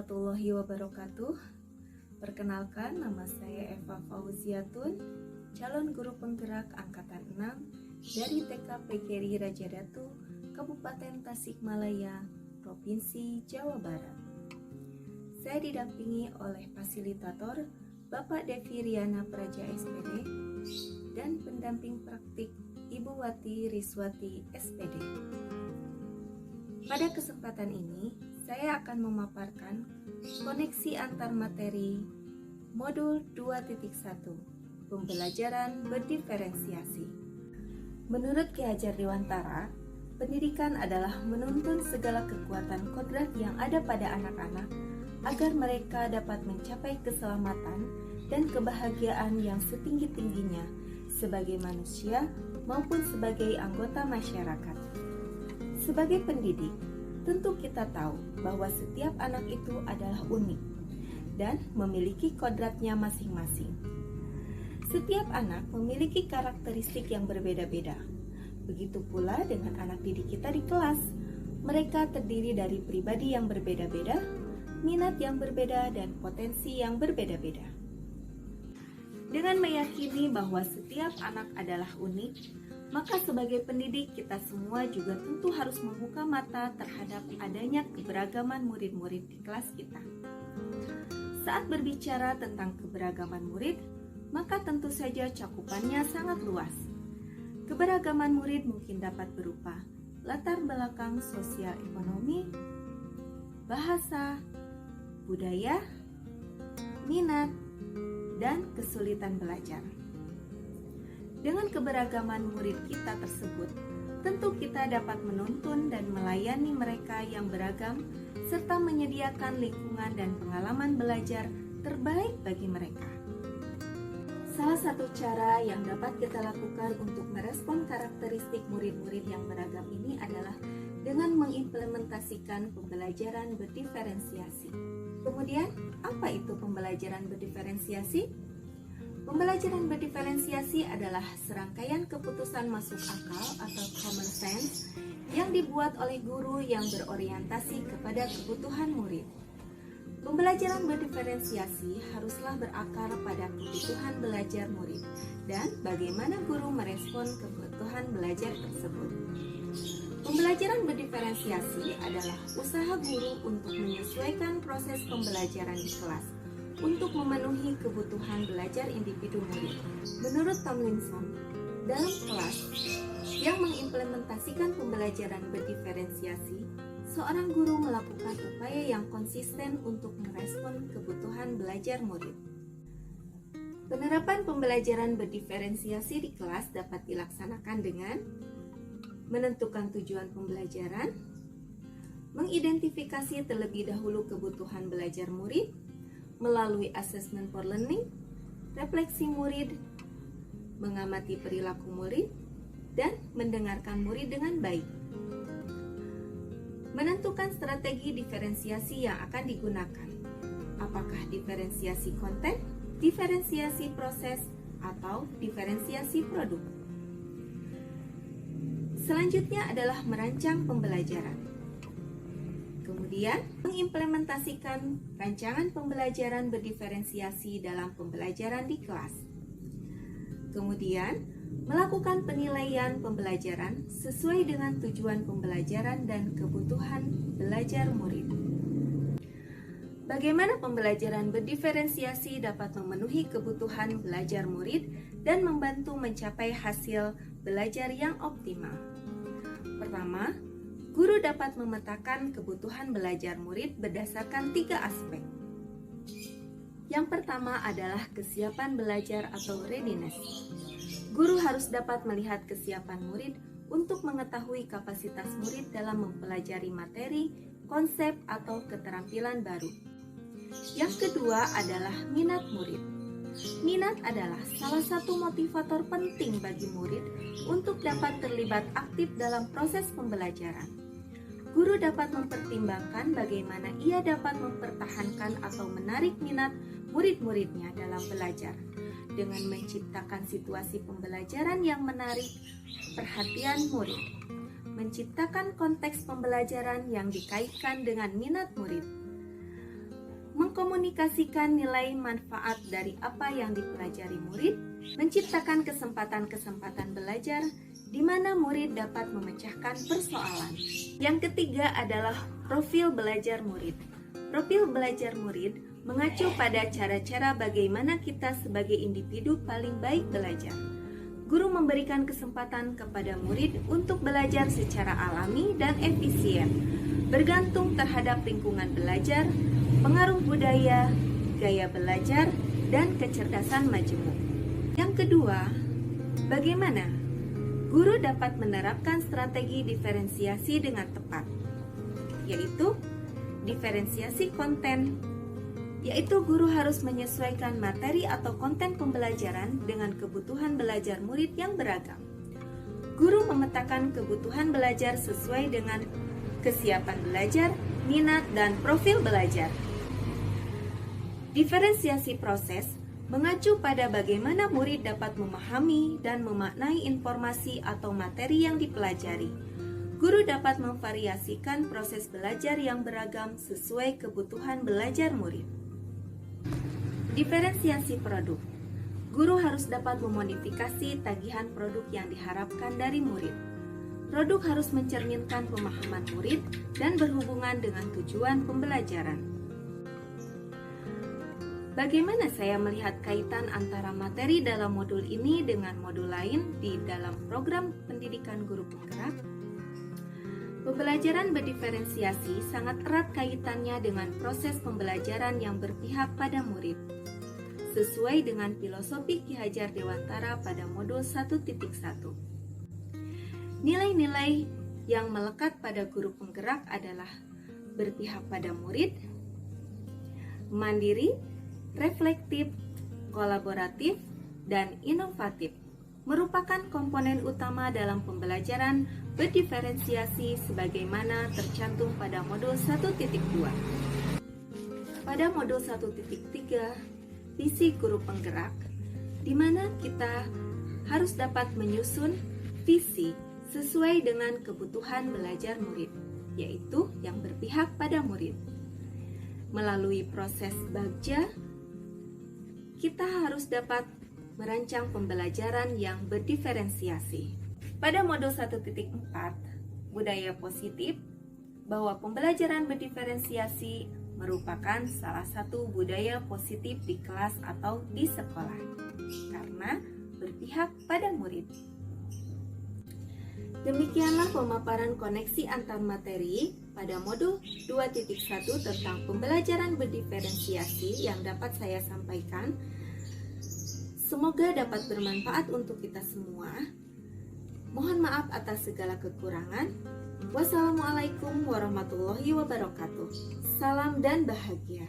warahmatullahi wabarakatuh. Perkenalkan, nama saya Eva Fauziatun, calon guru penggerak angkatan 6 dari TK PGRI Raja Datu, Kabupaten Tasikmalaya, Provinsi Jawa Barat. Saya didampingi oleh fasilitator Bapak Devi Riana Praja SPD dan pendamping praktik Ibu Wati Riswati SPD. Pada kesempatan ini, saya akan memaparkan koneksi antar materi modul 2.1 pembelajaran berdiferensiasi. Menurut Ki Hajar Dewantara, pendidikan adalah menuntun segala kekuatan kodrat yang ada pada anak-anak agar mereka dapat mencapai keselamatan dan kebahagiaan yang setinggi-tingginya sebagai manusia maupun sebagai anggota masyarakat. Sebagai pendidik, tentu kita tahu bahwa setiap anak itu adalah unik dan memiliki kodratnya masing-masing. Setiap anak memiliki karakteristik yang berbeda-beda. Begitu pula dengan anak didik kita di kelas. Mereka terdiri dari pribadi yang berbeda-beda, minat yang berbeda, dan potensi yang berbeda-beda. Dengan meyakini bahwa setiap anak adalah unik, maka sebagai pendidik kita semua juga tentu harus membuka mata terhadap adanya keberagaman murid-murid di kelas kita. Saat berbicara tentang keberagaman murid, maka tentu saja cakupannya sangat luas. Keberagaman murid mungkin dapat berupa latar belakang sosial ekonomi, bahasa, budaya, minat, dan kesulitan belajar. Dengan keberagaman murid kita tersebut, tentu kita dapat menuntun dan melayani mereka yang beragam serta menyediakan lingkungan dan pengalaman belajar terbaik bagi mereka. Salah satu cara yang dapat kita lakukan untuk merespon karakteristik murid-murid yang beragam ini adalah dengan mengimplementasikan pembelajaran berdiferensiasi. Kemudian, apa itu pembelajaran berdiferensiasi? Pembelajaran berdiferensiasi adalah serangkaian keputusan masuk akal atau common sense yang dibuat oleh guru yang berorientasi kepada kebutuhan murid. Pembelajaran berdiferensiasi haruslah berakar pada kebutuhan belajar murid dan bagaimana guru merespon kebutuhan belajar tersebut. Pembelajaran berdiferensiasi adalah usaha guru untuk menyesuaikan proses pembelajaran di kelas untuk memenuhi kebutuhan belajar individu murid. Menurut Tomlinson, dalam kelas yang mengimplementasikan pembelajaran berdiferensiasi, seorang guru melakukan upaya yang konsisten untuk merespon kebutuhan belajar murid. Penerapan pembelajaran berdiferensiasi di kelas dapat dilaksanakan dengan menentukan tujuan pembelajaran, mengidentifikasi terlebih dahulu kebutuhan belajar murid, melalui assessment for learning, refleksi murid, mengamati perilaku murid, dan mendengarkan murid dengan baik. Menentukan strategi diferensiasi yang akan digunakan. Apakah diferensiasi konten, diferensiasi proses, atau diferensiasi produk? Selanjutnya adalah merancang pembelajaran. Kemudian, mengimplementasikan rancangan pembelajaran berdiferensiasi dalam pembelajaran di kelas. Kemudian, melakukan penilaian pembelajaran sesuai dengan tujuan pembelajaran dan kebutuhan belajar murid. Bagaimana pembelajaran berdiferensiasi dapat memenuhi kebutuhan belajar murid dan membantu mencapai hasil belajar yang optimal? Pertama, guru dapat memetakan kebutuhan belajar murid berdasarkan 3 aspek. Yang pertama adalah kesiapan belajar atau readiness. Guru harus dapat melihat kesiapan murid untuk mengetahui kapasitas murid dalam mempelajari materi, konsep, atau keterampilan baru. Yang kedua adalah minat murid. Minat adalah salah satu motivator penting bagi murid untuk dapat terlibat aktif dalam proses pembelajaran. Guru dapat mempertimbangkan bagaimana ia dapat mempertahankan atau menarik minat murid-muridnya dalam belajar dengan menciptakan situasi pembelajaran yang menarik perhatian murid, menciptakan konteks pembelajaran yang dikaitkan dengan minat murid, mengkomunikasikan nilai manfaat dari apa yang dipelajari murid, menciptakan kesempatan-kesempatan belajar di mana murid dapat memecahkan persoalan. Yang ketiga adalah profil belajar murid. Profil belajar murid mengacu pada cara-cara bagaimana kita sebagai individu paling baik belajar. Guru memberikan kesempatan kepada murid untuk belajar secara alami dan efisien, bergantung terhadap lingkungan belajar, pengaruh budaya, gaya belajar, dan kecerdasan majemuk. Yang kedua, bagaimana guru dapat menerapkan strategi diferensiasi dengan tepat, yaitu diferensiasi konten, yaitu guru harus menyesuaikan materi atau konten pembelajaran dengan kebutuhan belajar murid yang beragam. Guru memetakan kebutuhan belajar sesuai dengan kesiapan belajar, minat, dan profil belajar. Diferensiasi proses mengacu pada bagaimana murid dapat memahami dan memaknai informasi atau materi yang dipelajari. Guru dapat memvariasikan proses belajar yang beragam sesuai kebutuhan belajar murid. Diferensiasi produk. Guru harus dapat memodifikasi tagihan produk yang diharapkan dari murid. Produk harus mencerminkan pemahaman murid dan berhubungan dengan tujuan pembelajaran. Bagaimana saya melihat kaitan antara materi dalam modul ini dengan modul lain di dalam program pendidikan guru penggerak? Pembelajaran berdiferensiasi sangat erat kaitannya dengan proses pembelajaran yang berpihak pada murid. Sesuai dengan filosofi Ki Hajar Dewantara pada modul 1.1. Nilai-nilai yang melekat pada guru penggerak adalah berpihak pada murid, mandiri, reflektif, kolaboratif, dan inovatif merupakan komponen utama dalam pembelajaran berdiferensiasi sebagaimana tercantum pada modul 1.2. Pada modul 1.3, visi guru penggerak, di mana kita harus dapat menyusun visi sesuai dengan kebutuhan belajar murid, yaitu yang berpihak pada murid. Melalui proses bagja, kita harus dapat merancang pembelajaran yang berdiferensiasi. Pada modul 1.4, budaya positif, bahwa pembelajaran berdiferensiasi merupakan salah satu budaya positif di kelas atau di sekolah, karena berpihak pada murid. Demikianlah pemaparan koneksi antar materi pada modul 2.1 tentang pembelajaran berdiferensiasi yang dapat saya sampaikan. Semoga dapat bermanfaat untuk kita semua. Mohon maaf atas segala kekurangan. Wassalamualaikum warahmatullahi wabarakatuh. Salam dan bahagia.